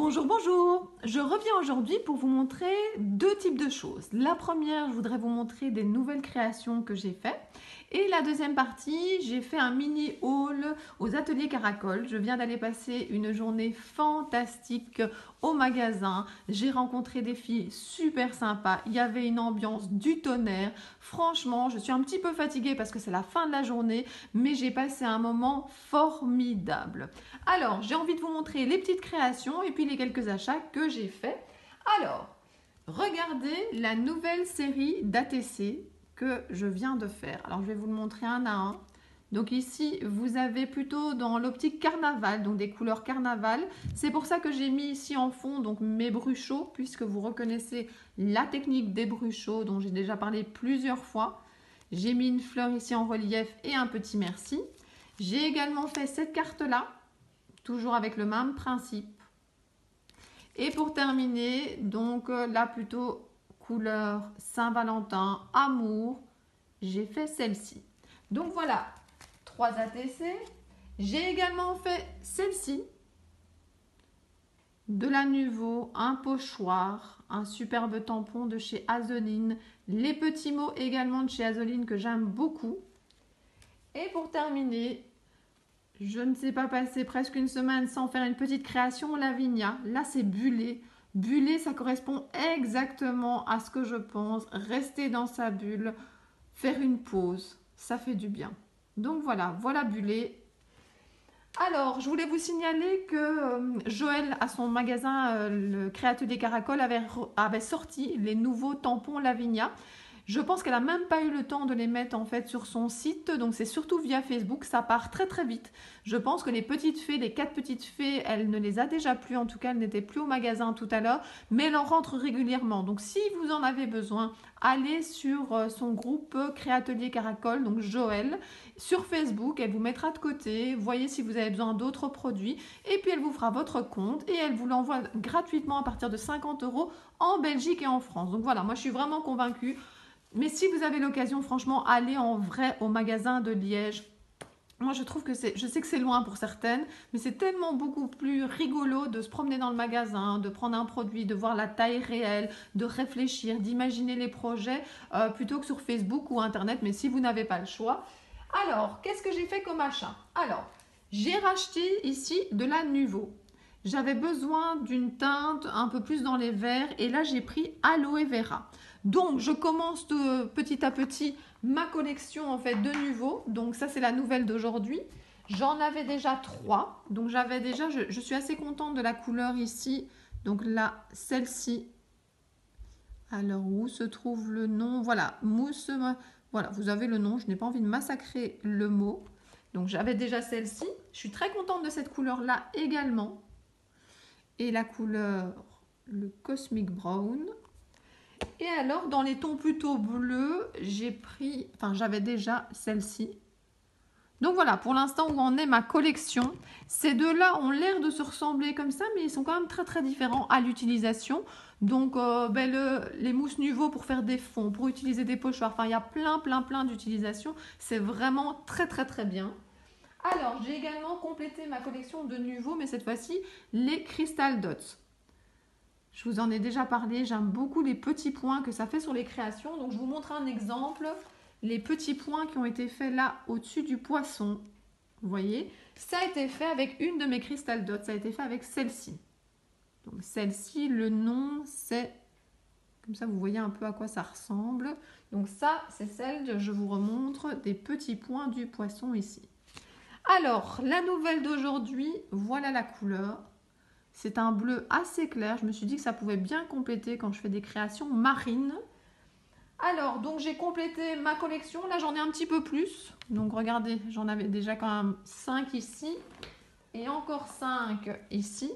Bonjour, bonjour! Je reviens aujourd'hui pour vous montrer deux types de choses. La première, je voudrais vous montrer des nouvelles créations que j'ai faites. Et la deuxième partie, j'ai fait un mini haul aux ateliers Caracol. Je viens d'aller passer une journée fantastique au magasin. J'ai rencontré des filles super sympas. Il y avait une ambiance du tonnerre. Franchement, je suis un petit peu fatiguée parce que c'est la fin de la journée, mais j'ai passé un moment formidable. Alors, j'ai envie de vous montrer les petites créations et puis les quelques achats que j'ai faits. Alors, regardez la nouvelle série d'ATC que je viens de faire. Alors, je vais vous le montrer un à un. Donc ici, vous avez plutôt dans l'optique carnaval, donc des couleurs carnaval. C'est pour ça que j'ai mis ici en fond donc mes bruchots, puisque vous reconnaissez la technique des bruchots dont j'ai déjà parlé plusieurs fois. J'ai mis une fleur ici en relief et un petit merci. J'ai également fait cette carte-là, toujours avec le même principe. Et pour terminer, donc là plutôt couleur Saint-Valentin, amour, j'ai fait celle-ci. Donc voilà, 3 ATC. J'ai également fait celle-ci, de la Nuvo, un pochoir, un superbe tampon de chez Azoline, les petits mots également de chez Azoline que j'aime beaucoup. Et pour terminer, je ne sais pas passer presque une semaine sans faire une petite création Lavinia. Là, c'est bullé. Bullé, ça correspond exactement à ce que je pense. Rester dans sa bulle, faire une pause, ça fait du bien. Donc voilà, voilà bullé. Alors, je voulais vous signaler que Joël, à son magasin, le Créatelier Caracol, avait sorti les nouveaux tampons Lavinia. Je pense qu'elle n'a même pas eu le temps de les mettre en fait sur son site, donc c'est surtout via Facebook, ça part très très vite. Je pense que les petites fées, les 4 petites fées, elle ne les a déjà plus, en tout cas elle n'était plus au magasin tout à l'heure, mais elle en rentre régulièrement. Donc si vous en avez besoin, allez sur son groupe Créatelier Caracol, donc Joël, sur Facebook, elle vous mettra de côté, voyez si vous avez besoin d'autres produits, et puis elle vous fera votre compte et elle vous l'envoie gratuitement à partir de 50 € en Belgique et en France. Donc voilà, moi je suis vraiment convaincue. Mais si vous avez l'occasion, franchement, allez en vrai au magasin de Liège. Moi, je trouve que je sais que c'est loin pour certaines, mais c'est tellement beaucoup plus rigolo de se promener dans le magasin, de prendre un produit, de voir la taille réelle, de réfléchir, d'imaginer les projets, plutôt que sur Facebook ou Internet, mais si vous n'avez pas le choix. Alors, qu'est-ce que j'ai fait comme achat? Alors, j'ai racheté ici de la Nuvo. J'avais besoin d'une teinte un peu plus dans les verts et là, j'ai pris Aloe Vera. Donc, je commence petit à petit ma collection en fait de Nuvo. Donc, ça, c'est la nouvelle d'aujourd'hui. J'en avais déjà 3. Donc, je suis assez contente de la couleur ici. Donc là, celle-ci. Alors, où se trouve le nom? Voilà, mousse. Voilà, vous avez le nom. Je n'ai pas envie de massacrer le mot. Donc, j'avais déjà celle-ci. Je suis très contente de cette couleur-là également. Et la couleur, le Cosmic Brown. Et alors, dans les tons plutôt bleus, j'avais déjà celle-ci. Donc voilà, pour l'instant où en est ma collection. Ces deux-là ont l'air de se ressembler comme ça, mais ils sont quand même très très différents à l'utilisation. Donc les mousses Nuvo pour faire des fonds, pour utiliser des pochoirs, enfin il y a plein d'utilisations. C'est vraiment très très très bien. Alors, j'ai également complété ma collection de Nuvo, mais cette fois-ci, les Crystal Dots. Je vous en ai déjà parlé, j'aime beaucoup les petits points que ça fait sur les créations. Donc, je vous montre un exemple. Les petits points qui ont été faits là, au-dessus du poisson. Vous voyez, ça a été fait avec une de mes Crystal Dots. Ça a été fait avec celle-ci. Donc, celle-ci, le nom, c'est... Comme ça, vous voyez un peu à quoi ça ressemble. Donc, ça, c'est celle, je vous remontre, des petits points du poisson ici. Alors, la nouvelle d'aujourd'hui, voilà la couleur. C'est un bleu assez clair. Je me suis dit que ça pouvait bien compléter quand je fais des créations marines. Alors, donc j'ai complété ma collection. Là, j'en ai un petit peu plus. Donc, regardez, j'en avais déjà quand même 5 ici. Et encore 5 ici.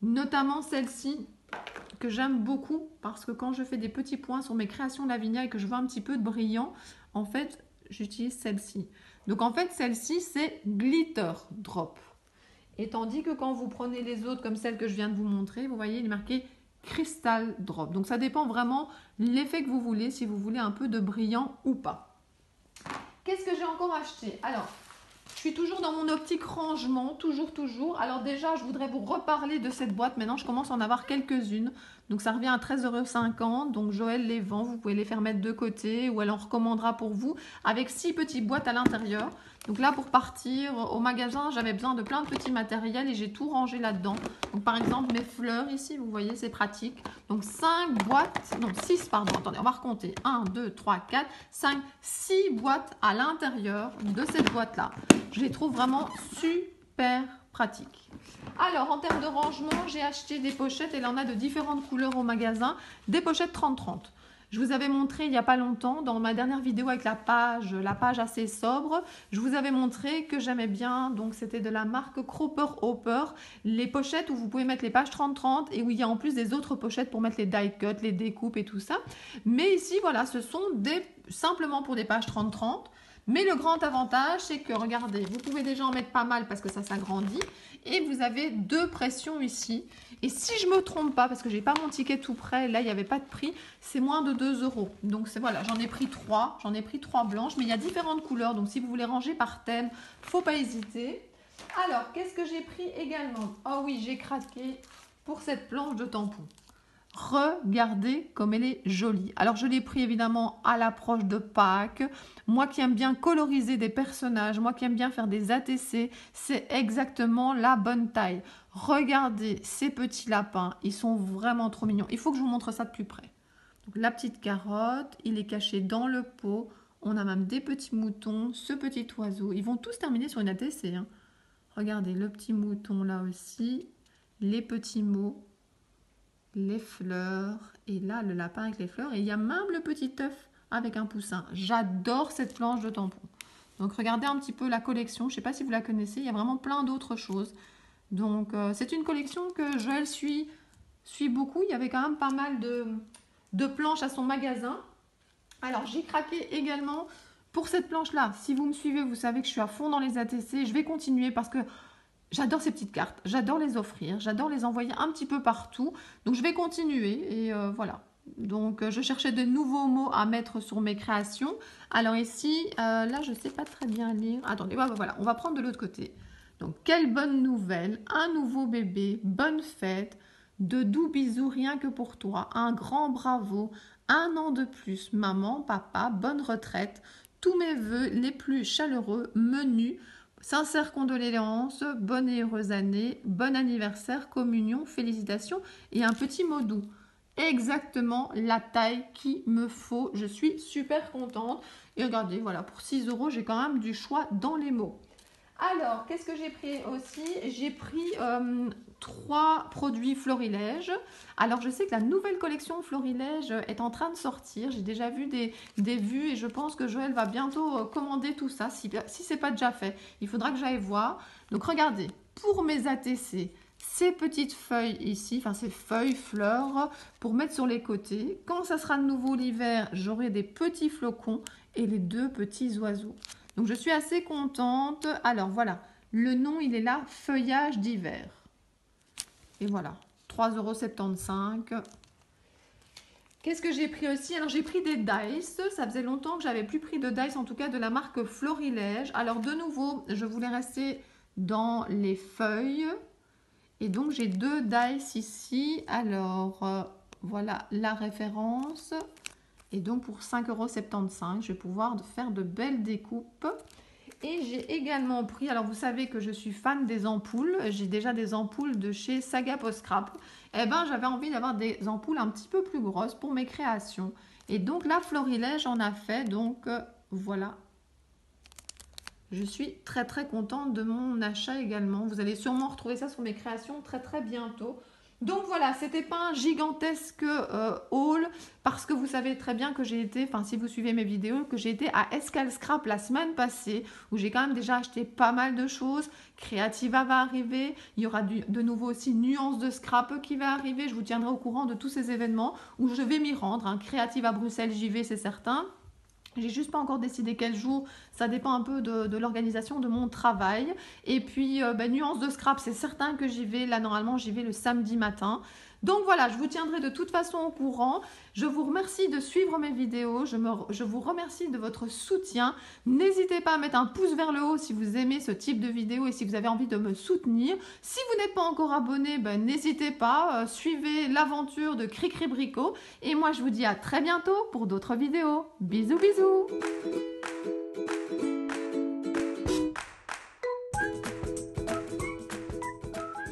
Notamment celle-ci, que j'aime beaucoup. Parce que quand je fais des petits points sur mes créations Lavinia et que je veux un petit peu de brillant, en fait, j'utilise celle-ci. Donc, en fait, celle-ci, c'est Glitter Drop. Et tandis que quand vous prenez les autres, comme celle que je viens de vous montrer, vous voyez, il est marqué Crystal Drop. Donc, ça dépend vraiment l'effet que vous voulez, si vous voulez un peu de brillant ou pas. Qu'est-ce que j'ai encore acheté? Alors, je suis toujours dans mon optique rangement, toujours. Alors déjà, je voudrais vous reparler de cette boîte. Maintenant, je commence à en avoir quelques-unes. Donc ça revient à 13,50 €. Donc Joël les vend, vous pouvez les faire mettre de côté ou elle en recommandera pour vous avec 6 petites boîtes à l'intérieur. Donc là, pour partir au magasin, j'avais besoin de plein de petits matériels et j'ai tout rangé là-dedans. Donc par exemple, mes fleurs ici, vous voyez, c'est pratique. Donc 5 boîtes, non 6 pardon, attendez, on va recompter. 1, 2, 3, 4, 5, 6 boîtes à l'intérieur de cette boîte-là. Je les trouve vraiment super pratiques. Alors, en termes de rangement, j'ai acheté des pochettes et il en a de différentes couleurs au magasin. Des pochettes 30-30. Je vous avais montré il n'y a pas longtemps, dans ma dernière vidéo avec la page assez sobre, je vous avais montré que j'aimais bien, donc c'était de la marque Cropper Hopper, les pochettes où vous pouvez mettre les pages 30-30 et où il y a en plus des autres pochettes pour mettre les die cuts, les découpes et tout ça. Mais ici, voilà, ce sont simplement pour des pages 30-30. Mais le grand avantage, c'est que, regardez, vous pouvez déjà en mettre pas mal parce que ça s'agrandit. Et vous avez 2 pressions ici. Et si je ne me trompe pas, parce que je n'ai pas mon ticket tout près, là, il n'y avait pas de prix, c'est moins de 2 €. Donc, voilà, j'en ai pris 3. J'en ai pris 3 blanches, mais il y a différentes couleurs. Donc, si vous voulez ranger par thème, il ne faut pas hésiter. Alors, qu'est-ce que j'ai pris également? Oh oui, j'ai craqué pour cette planche de tampon. Regardez comme elle est jolie. Alors, je l'ai pris évidemment à l'approche de Pâques. Moi qui aime bien coloriser des personnages, moi qui aime bien faire des ATC, c'est exactement la bonne taille. Regardez ces petits lapins, ils sont vraiment trop mignons. Il faut que je vous montre ça de plus près. Donc, la petite carotte, il est caché dans le pot. On a même des petits moutons, ce petit oiseau. Ils vont tous terminer sur une ATC. Hein. Regardez le petit mouton là aussi, les petits mots. Les fleurs, et là le lapin avec les fleurs, et il y a même le petit œuf avec un poussin. J'adore cette planche de tampon. Donc regardez un petit peu la collection, je ne sais pas si vous la connaissez, il y a vraiment plein d'autres choses. Donc c'est une collection que Joël suit beaucoup, il y avait quand même pas mal de planches à son magasin. Alors j'ai craqué également pour cette planche là. Si vous me suivez, vous savez que je suis à fond dans les ATC, je vais continuer parce que j'adore ces petites cartes, j'adore les offrir, j'adore les envoyer un petit peu partout. Donc, je vais continuer et voilà. Donc, je cherchais de nouveaux mots à mettre sur mes créations. Alors ici, là, je ne sais pas très bien lire. Attendez, voilà, on va prendre de l'autre côté. Donc, quelle bonne nouvelle, un nouveau bébé, bonne fête, de doux bisous rien que pour toi, un grand bravo, 1 an de plus, maman, papa, bonne retraite, tous mes voeux les plus chaleureux, menus, sincères condoléances, bonne et heureuse année, bon anniversaire, communion, félicitations et un petit mot doux. Exactement la taille qu'il me faut. Je suis super contente. Et regardez, voilà, pour 6 €, j'ai quand même du choix dans les mots. Alors, qu'est-ce que j'ai pris aussi? J'ai pris 3 produits Florilège. Alors, je sais que la nouvelle collection Florilège est en train de sortir. J'ai déjà vu des vues et je pense que Joël va bientôt commander tout ça. Si ce n'est pas déjà fait, il faudra que j'aille voir. Donc, regardez, pour mes ATC, ces petites feuilles ici, enfin ces feuilles, fleurs, pour mettre sur les côtés. Quand ça sera de nouveau l'hiver, j'aurai des petits flocons et les 2 petits oiseaux. Donc, je suis assez contente. Alors, voilà. Le nom, il est là, feuillage d'hiver. Et voilà. 3,75 €. Qu'est-ce que j'ai pris aussi? Alors, j'ai pris des dice. Ça faisait longtemps que j'avais plus pris de dice, en tout cas de la marque Florilège. Alors, de nouveau, je voulais rester dans les feuilles. Et donc, j'ai 2 dice ici. Alors, voilà la référence. Et donc, pour 5,75 €, je vais pouvoir faire de belles découpes. Et j'ai également pris, alors vous savez que je suis fan des ampoules. J'ai déjà des ampoules de chez Saga Post Scrap. Eh bien, j'avais envie d'avoir des ampoules un petit peu plus grosses pour mes créations. Et donc, la Florilège en a fait. Donc, voilà. Je suis très, très contente de mon achat également. Vous allez sûrement retrouver ça sur mes créations très, très bientôt. Donc voilà, c'était pas un gigantesque haul parce que vous savez très bien que j'ai été, enfin si vous suivez mes vidéos, que j'ai été à Escal Scrap la semaine passée où j'ai quand même déjà acheté pas mal de choses. Creativa va arriver, il y aura de nouveau aussi Nuance de Scrap qui va arriver. Je vous tiendrai au courant de tous ces événements où je vais m'y rendre. Hein. Creative à Bruxelles, j'y vais, c'est certain. J'ai juste pas encore décidé quel jour, ça dépend un peu de l'organisation de mon travail. Et puis, Nuance de Scrap, c'est certain que j'y vais. Là, normalement, j'y vais le samedi matin. Donc voilà, je vous tiendrai de toute façon au courant. Je vous remercie de suivre mes vidéos. Je vous remercie de votre soutien. N'hésitez pas à mettre un pouce vers le haut si vous aimez ce type de vidéo et si vous avez envie de me soutenir. Si vous n'êtes pas encore abonné, ben, n'hésitez pas. Suivez l'aventure de Cricri Bricot. Et moi, je vous dis à très bientôt pour d'autres vidéos. Bisous, bisous!